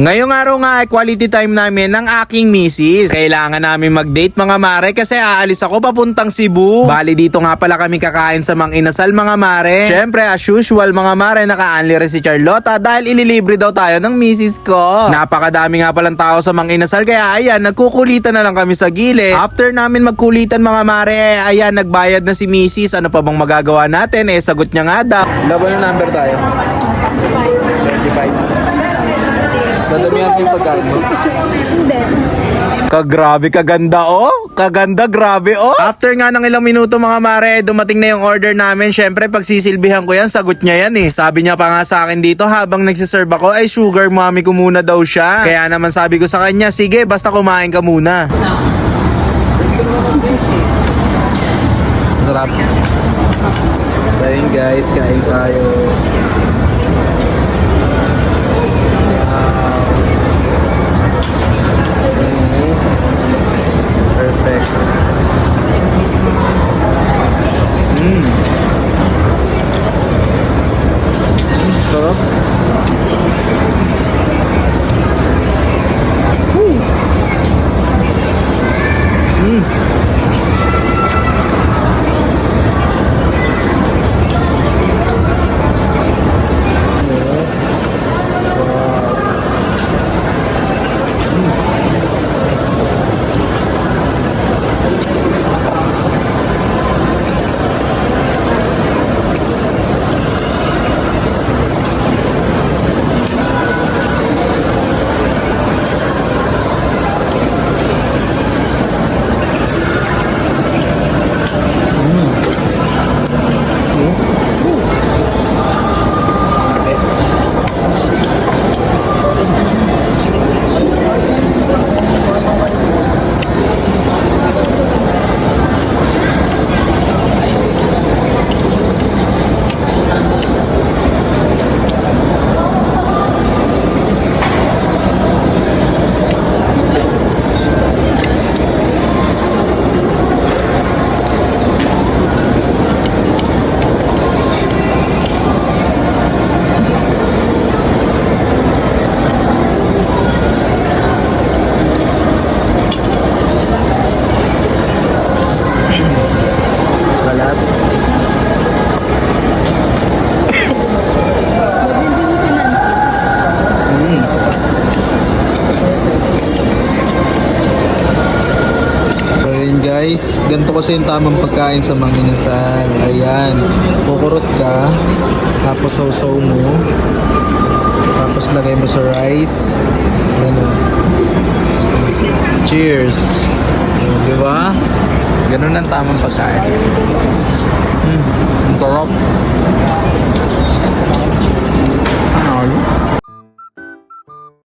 Ngayong araw nga ay quality time namin ng aking misis. Kailangan namin mag-date mga mare kasi aalis ako papuntang Cebu. Bali dito nga pala kami kakain sa Mang Inasal mga mare. Syempre as usual mga mare naka-unli rin si Charlotta dahil ililibre daw tayo ng misis ko. Napakadami nga palang tao sa Mang Inasal kaya ayan nagkukulitan na lang kami sa gilid. After namin magkulitan mga mare ayan nagbayad na si misis. Ano pa bang magagawa natin sagot niya nga daw. Laban na number tayo. 25. Dadamihan ko yung pagkain mo? Hindi. Kagrabe, kaganda Kaganda, grabe After nga ng ilang minuto mga mare, dumating na yung order namin. Syempre, pagsisilbihan ko yan, sagot niya yan Sabi niya pa nga sa akin dito, habang nagsiserve ako, ay sugar mommy ko muna daw siya. Kaya naman sabi ko sa kanya, sige, basta kumain ka muna. Masarap. So yun guys, kain tayo. Perfect. Sarap. Guys, ganito kasi yung tamang pagkain sa Mang Inasal. Ayan, kukurot ka, tapos sausaw mo, tapos lagay mo sa rice. Ayan o. Cheers! Diba? Ganun ang tamang pagkain. Ang sarap.